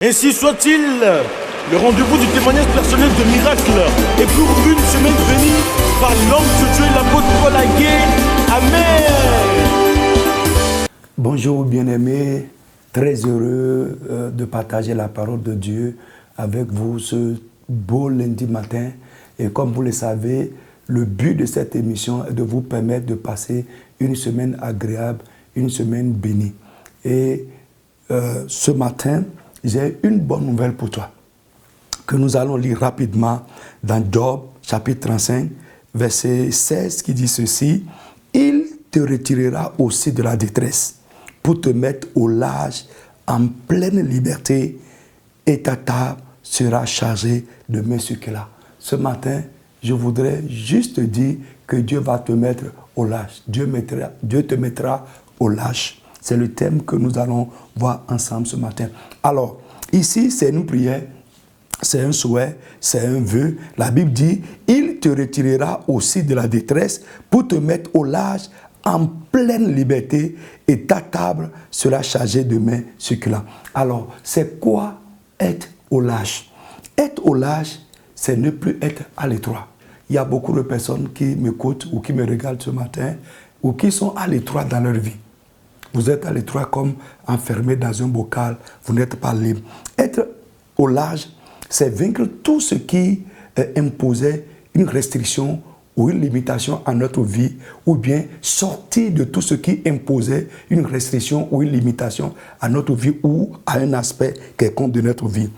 Ainsi soit-il, le rendez-vous du témoignage personnel de miracle est pour une semaine bénie par l'homme de Dieu, l'apôtre Paul Aguet. Amen. Bonjour bien-aimés, très heureux de partager la parole de Dieu avec vous ce beau lundi matin. Et comme vous le savez, le but de cette émission est de vous permettre de passer une semaine agréable, une semaine bénie. Et ce matin, j'ai une bonne nouvelle pour toi, que nous allons lire rapidement dans Job, chapitre 35, verset 16, qui dit ceci: « Il te retirera aussi de la détresse pour te mettre au large en pleine liberté, et ta table sera chargée de mes sucres. » Ce matin, je voudrais juste dire que Dieu va te mettre au large. Dieu te mettra au large. C'est le thème que nous allons voir ensemble ce matin. Alors, ici, c'est une prière, c'est un souhait, c'est un vœu. La Bible dit, il te retirera aussi de la détresse pour te mettre au large en pleine liberté, et ta table sera chargée de mets succulents. Alors, c'est quoi être au large? Être au large, c'est ne plus être à l'étroit. Il y a beaucoup de personnes qui m'écoutent ou qui me regardent ce matin ou qui sont à l'étroit dans leur vie. Vous êtes à l'étroit comme enfermé dans un bocal, vous n'êtes pas libre. Être au large, c'est vaincre tout ce qui imposait une restriction ou une limitation à notre vie, ou bien sortir de tout ce qui imposait une restriction ou une limitation à notre vie ou à un aspect quelconque de notre vie.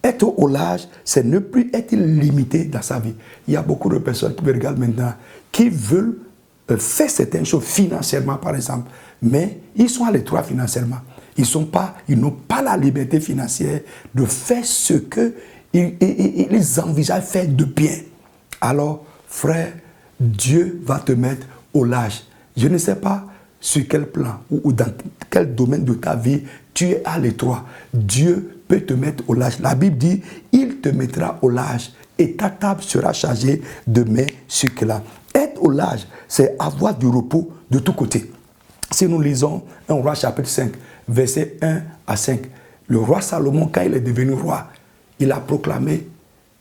Être au large, c'est ne plus être limité dans sa vie. Il y a beaucoup de personnes qui me regardent maintenant, qui veulent faire certaines choses financièrement, par exemple, mais ils sont à l'étroit financièrement. Ils n'ont pas la liberté financière de faire ce qu'ils envisagent faire de bien. Alors, frère, Dieu va te mettre au large. Je ne sais pas sur quel plan ou dans quel domaine de ta vie tu es à l'étroit. Dieu peut te mettre au large. La Bible dit, il te mettra au large et ta table sera chargée de mets succulents. Être au large, c'est avoir du repos de tous côtés. Si nous lisons 1 Roi chapitre 5, versets 1 à 5, le roi Salomon, quand il est devenu roi, il a proclamé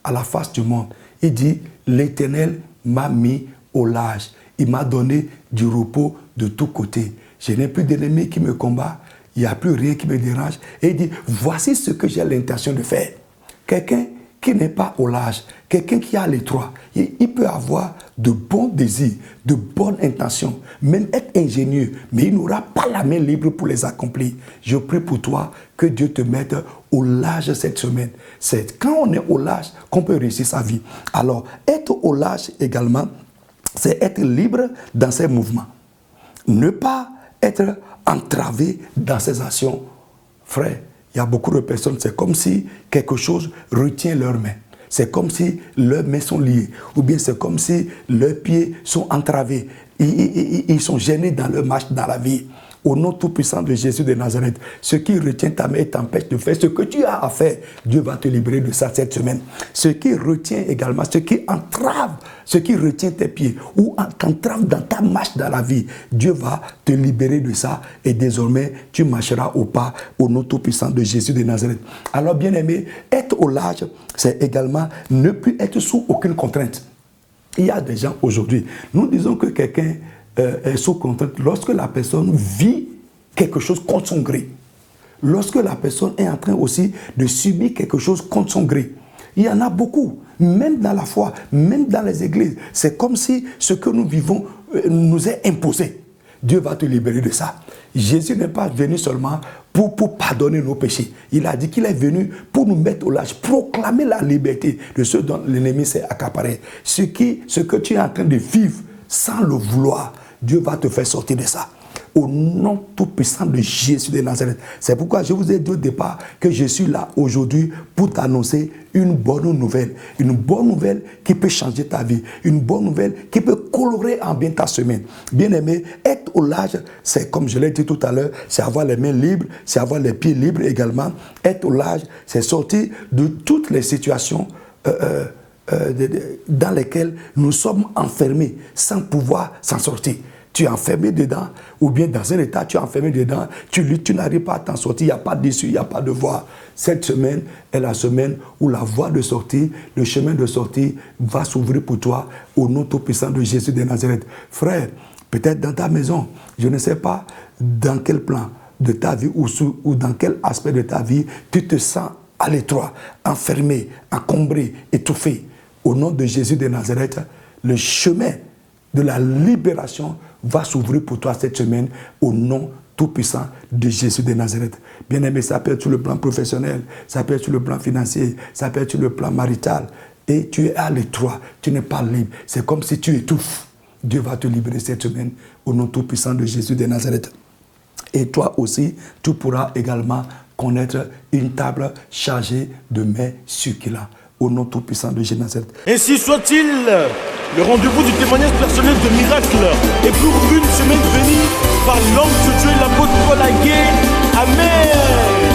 à la face du monde, il dit, l'Éternel m'a mis au large, il m'a donné du repos de tous côtés. Je n'ai plus d'ennemis qui me combattent, il n'y a plus rien qui me dérange. Et il dit, voici ce que j'ai l'intention de faire. Quelqu'un qui n'est pas au large, quelqu'un qui est à l'étroit, il peut avoir de bons désirs, de bonnes intentions, même être ingénieux, mais il n'aura pas la main libre pour les accomplir. Je prie pour toi que Dieu te mette au large cette semaine. C'est quand on est au large qu'on peut réussir sa vie. Alors, être au large également, c'est être libre dans ses mouvements. Ne pas être entravé dans ses actions. Frère, il y a beaucoup de personnes, c'est comme si quelque chose retient leurs mains. C'est comme si leurs mains sont liées. Ou bien c'est comme si leurs pieds sont entravés. Ils sont gênés dans leur marche dans la vie. Au nom tout-puissant de Jésus de Nazareth, ce qui retient ta main et t'empêche de faire ce que tu as à faire, Dieu va te libérer de ça cette semaine. Ce qui retient également, ce qui entrave, ce qui retient tes pieds ou t'entrave dans ta marche dans la vie, Dieu va te libérer de ça et désormais tu marcheras au pas au nom tout-puissant de Jésus de Nazareth. Alors bien aimé, être au large, c'est également ne plus être sous aucune contrainte. Il y a des gens aujourd'hui, nous disons que quelqu'un est sous contrainte lorsque la personne vit quelque chose contre son gré. Lorsque la personne est en train aussi de subir quelque chose contre son gré. Il y en a beaucoup, même dans la foi, même dans les églises. C'est comme si ce que nous vivons nous est imposé. Dieu va te libérer de ça. Jésus n'est pas venu seulement pour pardonner nos péchés. Il a dit qu'il est venu pour nous mettre au large, proclamer la liberté de ceux dont l'ennemi s'est accaparé. Ce que tu es en train de vivre sans le vouloir, Dieu va te faire sortir de ça. Au nom tout-puissant de Jésus de Nazareth. C'est pourquoi je vous ai dit au départ que je suis là aujourd'hui pour t'annoncer une bonne nouvelle. Une bonne nouvelle qui peut changer ta vie. Une bonne nouvelle qui peut colorer en bien ta semaine. Bien aimé, être au large, c'est comme je l'ai dit tout à l'heure, c'est avoir les mains libres, c'est avoir les pieds libres également. Être au large, c'est sortir de toutes les situations dans lesquelles nous sommes enfermés sans pouvoir s'en sortir. tu es enfermé dedans, ou bien dans un état, tu es enfermé dedans, tu luttes, tu n'arrives pas à t'en sortir, il n'y a pas d'issue, il n'y a pas de voie. Cette semaine est la semaine où la voie de sortie, le chemin de sortie va s'ouvrir pour toi au nom tout-puissant de Jésus de Nazareth. Frère, peut-être dans ta maison, je ne sais pas dans quel plan de ta vie ou dans quel aspect de ta vie tu te sens à l'étroit, enfermé, encombré, étouffé. Au nom de Jésus de Nazareth, le chemin de la libération va s'ouvrir pour toi cette semaine au nom tout-puissant de Jésus de Nazareth. Bien-aimé, ça peut être sur le plan professionnel, ça peut être sur le plan financier, ça peut être sur le plan marital. Et tu es à l'étroit, tu n'es pas libre. C'est comme si tu étouffes. Dieu va te libérer cette semaine au nom tout-puissant de Jésus de Nazareth. Et toi aussi, tu pourras également connaître une table chargée de mets succulents. Au nom tout-puissant de Jésus de Nazareth. Ainsi soit-il, le rendez-vous du témoignage personnel de miracle est pour une semaine bénie par l'homme de Dieu, l'apôtre Paul Aguet. Amen.